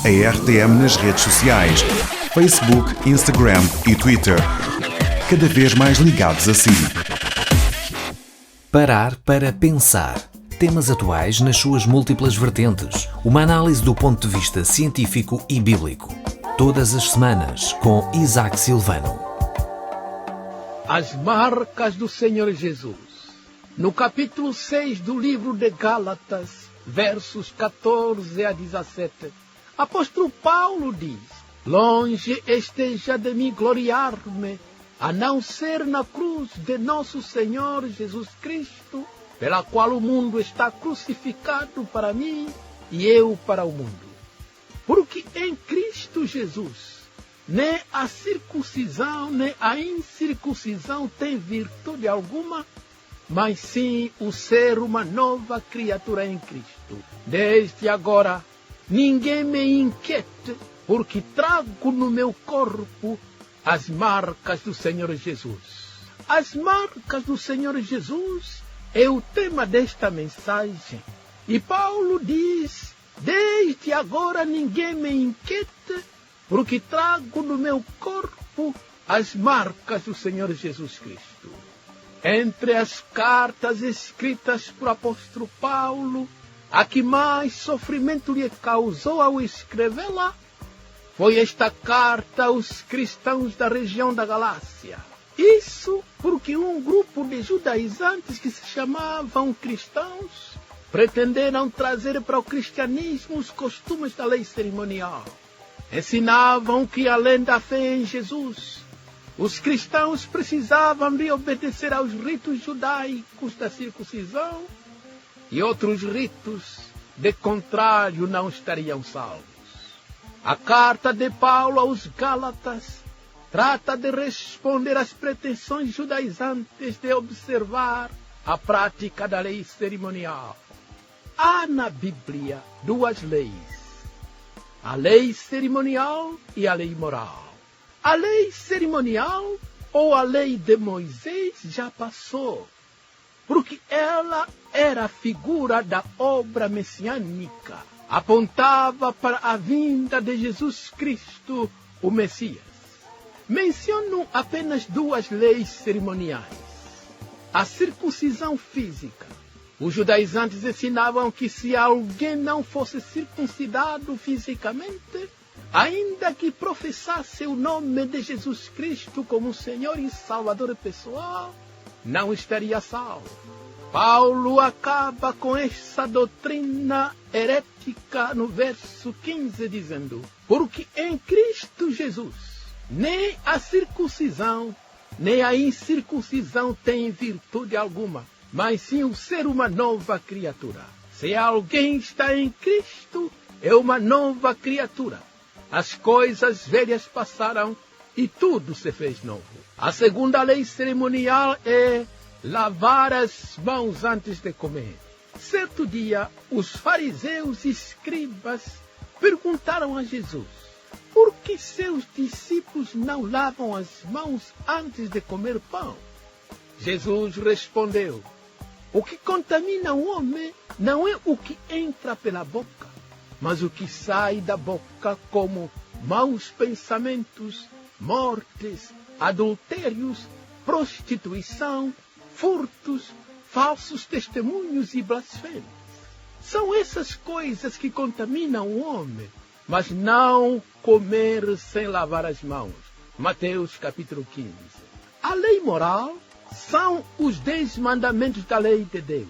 a RTM nas redes sociais: Facebook, Instagram e Twitter. Cada vez mais ligados a si. Parar para pensar. Temas atuais nas suas múltiplas vertentes. Uma análise do ponto de vista científico e bíblico. Todas as semanas, com Isaac Silvano. As marcas do Senhor Jesus. No capítulo 6 do livro de Gálatas, versos 14 a 17, apóstolo Paulo diz: longe esteja de mim gloriar-me, a não ser na cruz de nosso Senhor Jesus Cristo, pela qual o mundo está crucificado para mim e eu para o mundo. Porque em Cristo Jesus, nem a circuncisão nem a incircuncisão tem virtude alguma, mas sim o ser uma nova criatura em Cristo. Desde agora, ninguém me inquiete, porque trago no meu corpo as marcas do Senhor Jesus. As marcas do Senhor Jesus é o tema desta mensagem. E Paulo diz: desde agora ninguém me inquiete, porque trago no meu corpo as marcas do Senhor Jesus Cristo. Entre as cartas escritas por apóstolo Paulo, a que mais sofrimento lhe causou ao escrevê-la foi esta carta aos cristãos da região da Galácia. Isso porque um grupo de judaizantes que se chamavam cristãos pretenderam trazer para o cristianismo os costumes da lei cerimonial. Ensinavam que, além da fé em Jesus, os cristãos precisavam de obedecer aos ritos judaicos da circuncisão e outros ritos, de contrário, não estariam salvos. A carta de Paulo aos Gálatas trata de responder às pretensões judaizantes de observar a prática da lei cerimonial. Há na Bíblia duas leis: a lei cerimonial e a lei moral. A lei cerimonial, ou a lei de Moisés, já passou, porque ela era a figura da obra messiânica, apontava para a vinda de Jesus Cristo, o Messias. Menciono apenas duas leis cerimoniais: a circuncisão física. Os judaizantes ensinavam que se alguém não fosse circuncidado fisicamente, ainda que professasse o nome de Jesus Cristo como Senhor e Salvador pessoal, não estaria salvo. Paulo acaba com essa doutrina herética no verso 15, dizendo: porque em Cristo Jesus, nem a circuncisão, nem a incircuncisão tem virtude alguma, mas sim o ser uma nova criatura. Se alguém está em Cristo, é uma nova criatura. As coisas velhas passaram e tudo se fez novo. A segunda lei cerimonial é lavar as mãos antes de comer. Certo dia, os fariseus e escribas perguntaram a Jesus: por que seus discípulos não lavam as mãos antes de comer pão? Jesus respondeu: o que contamina o homem não é o que entra pela boca, mas o que sai da boca, como maus pensamentos, mortes, adultérios, prostituição, furtos, falsos testemunhos e blasfêmias. São essas coisas que contaminam o homem, mas não comer sem lavar as mãos. Mateus capítulo 15. A lei moral são os 10 mandamentos da lei de Deus.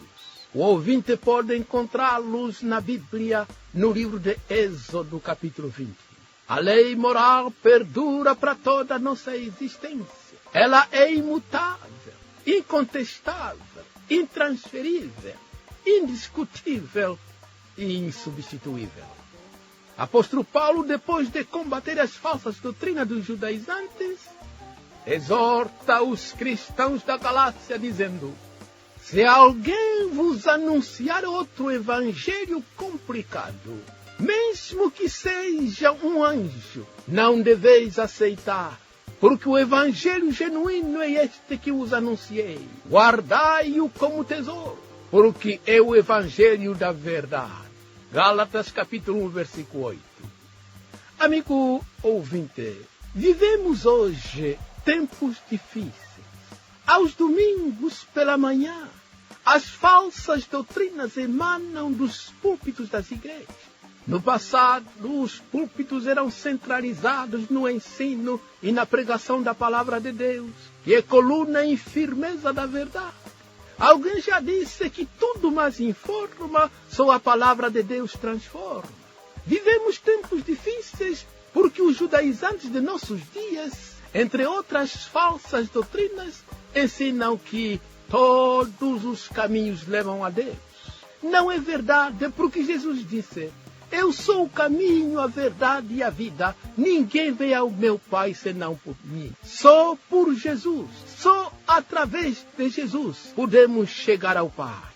O ouvinte pode encontrá-los na Bíblia, no livro de Êxodo, capítulo 20. A lei moral perdura para toda a nossa existência. Ela é imutável, incontestável, intransferível, indiscutível e insubstituível. Apóstolo Paulo, depois de combater as falsas doutrinas dos judaizantes, exorta os cristãos da Galácia, dizendo: se alguém vos anunciar outro evangelho complicado, mesmo que seja um anjo, não deveis aceitar, porque o evangelho genuíno é este que vos anunciei. Guardai-o como tesouro, porque é o evangelho da verdade. Gálatas capítulo 1, versículo 8. Amigo ouvinte, vivemos hoje tempos difíceis. Aos domingos pela manhã, as falsas doutrinas emanam dos púlpitos das igrejas. No passado, os púlpitos eram centralizados no ensino e na pregação da palavra de Deus, que é coluna e firmeza da verdade. Alguém já disse que tudo mais informa, só a palavra de Deus transforma. Vivemos tempos difíceis porque os judaizantes de nossos dias, entre outras falsas doutrinas, ensinam que todos os caminhos levam a Deus. Não é verdade, porque Jesus disse: eu sou o caminho, a verdade e a vida. Ninguém vem ao meu Pai senão por mim. Só por Jesus, só através de Jesus, podemos chegar ao Pai.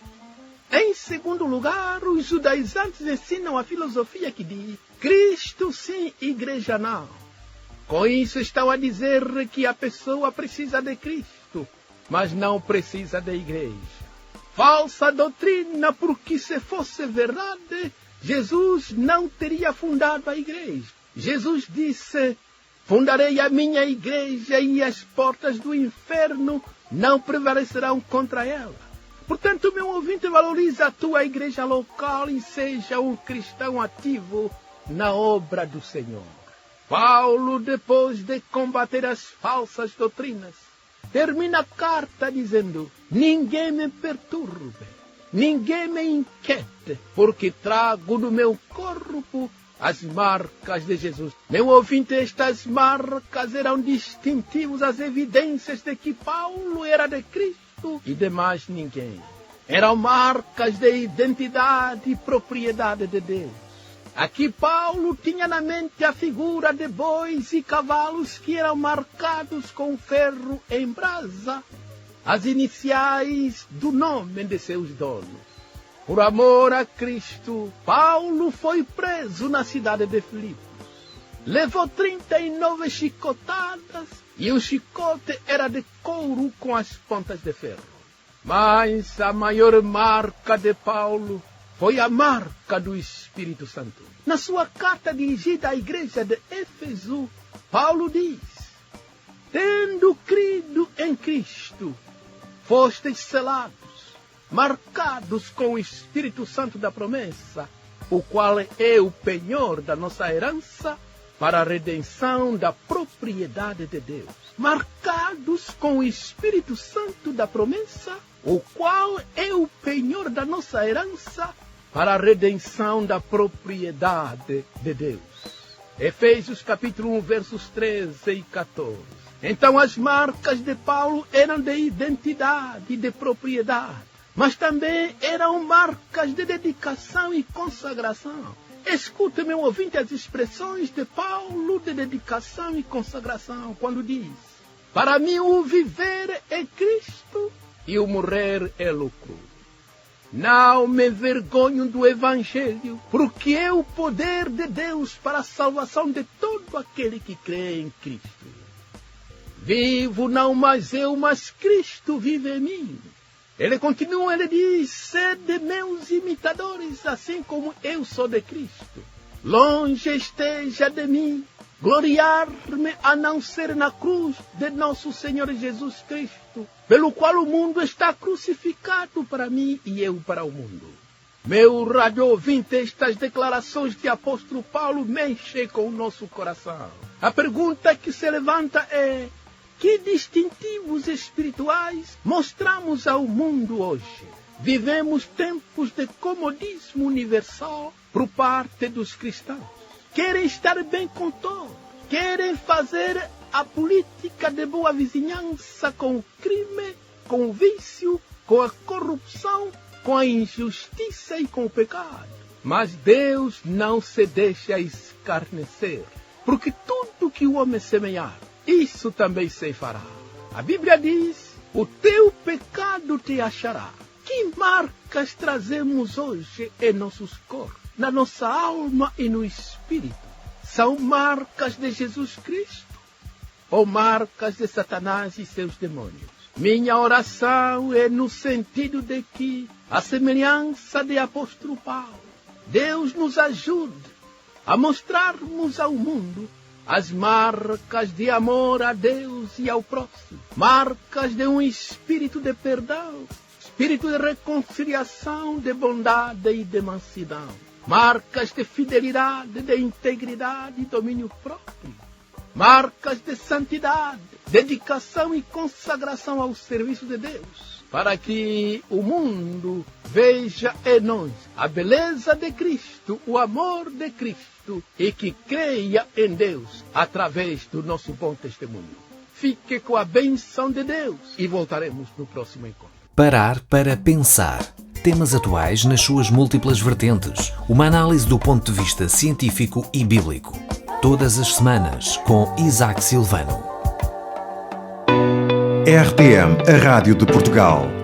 Em segundo lugar, os judaizantes ensinam a filosofia que diz: Cristo sim, igreja não. Com isso estão a dizer que a pessoa precisa de Cristo, mas não precisa da igreja. Falsa doutrina, porque se fosse verdade, Jesus não teria fundado a igreja. Jesus disse: fundarei a minha igreja e as portas do inferno não prevalecerão contra ela. Portanto, meu ouvinte, valoriza a tua igreja local e seja um cristão ativo na obra do Senhor. Paulo, depois de combater as falsas doutrinas, termina a carta dizendo: ninguém me perturbe, ninguém me inquiete, porque trago no meu corpo as marcas de Jesus. Meu ouvinte, estas marcas eram distintivos, as evidências de que Paulo era de Cristo e de mais ninguém. Eram marcas de identidade e propriedade de Deus. Aqui Paulo tinha na mente a figura de bois e cavalos que eram marcados com ferro em brasa, as iniciais do nome de seus donos. Por amor a Cristo, Paulo foi preso na cidade de Filipos. Levou 39 chicotadas e o chicote era de couro com as pontas de ferro. Mas a maior marca de Paulo foi a marca do Espírito Santo. Na sua carta dirigida à igreja de Éfeso, Paulo diz: tendo crido em Cristo, fostes selados, marcados com o Espírito Santo da promessa, o qual é o penhor da nossa herança para a redenção da propriedade de Deus. Marcados com o Espírito Santo da promessa, o qual é o penhor da nossa herança para a redenção da propriedade de Deus. Efésios capítulo 1, versos 13 e 14. Então as marcas de Paulo eram de identidade e de propriedade, mas também eram marcas de dedicação e consagração. Escute, meu ouvinte, as expressões de Paulo de dedicação e consagração, quando diz: para mim o viver é Cristo e o morrer é lucro. Não me envergonho do Evangelho, porque é o poder de Deus para a salvação de todo aquele que crê em Cristo. Vivo não mais eu, mas Cristo vive em mim. Ele continua, ele diz: sede meus imitadores, assim como eu sou de Cristo. Longe esteja de mim gloriar-me a não ser na cruz de nosso Senhor Jesus Cristo, pelo qual o mundo está crucificado para mim e eu para o mundo. Meu rádio ouvinte, estas declarações de apóstolo Paulo mexem com o nosso coração. A pergunta que se levanta é: que distintivos espirituais mostramos ao mundo hoje? Vivemos tempos de comodismo universal por parte dos cristãos. Querem estar bem com todos. Querem fazer a política de boa vizinhança com o crime, com o vício, com a corrupção, com a injustiça e com o pecado. Mas Deus não se deixa escarnecer, porque tudo que o homem semear, isso também se fará. A Bíblia diz: o teu pecado te achará. Que marcas trazemos hoje em nossos corpos, na nossa alma e no espírito? São marcas de Jesus Cristo ou marcas de Satanás e seus demônios? Minha oração é no sentido de que, a semelhança de apóstolo Paulo, Deus nos ajude a mostrarmos ao mundo as marcas de amor a Deus e ao próximo, marcas de um espírito de perdão, espírito de reconciliação, de bondade e de mansidão, marcas de fidelidade, de integridade e domínio próprio, marcas de santidade, dedicação e consagração ao serviço de Deus, para que o mundo veja em nós a beleza de Cristo, o amor de Cristo, e que creia em Deus através do nosso bom testemunho. Fique com a bênção de Deus e voltaremos no próximo encontro. Parar para pensar. Temas atuais nas suas múltiplas vertentes. Uma análise do ponto de vista científico e bíblico. Todas as semanas com Isaac Silvano. RTM, a Rádio de Portugal.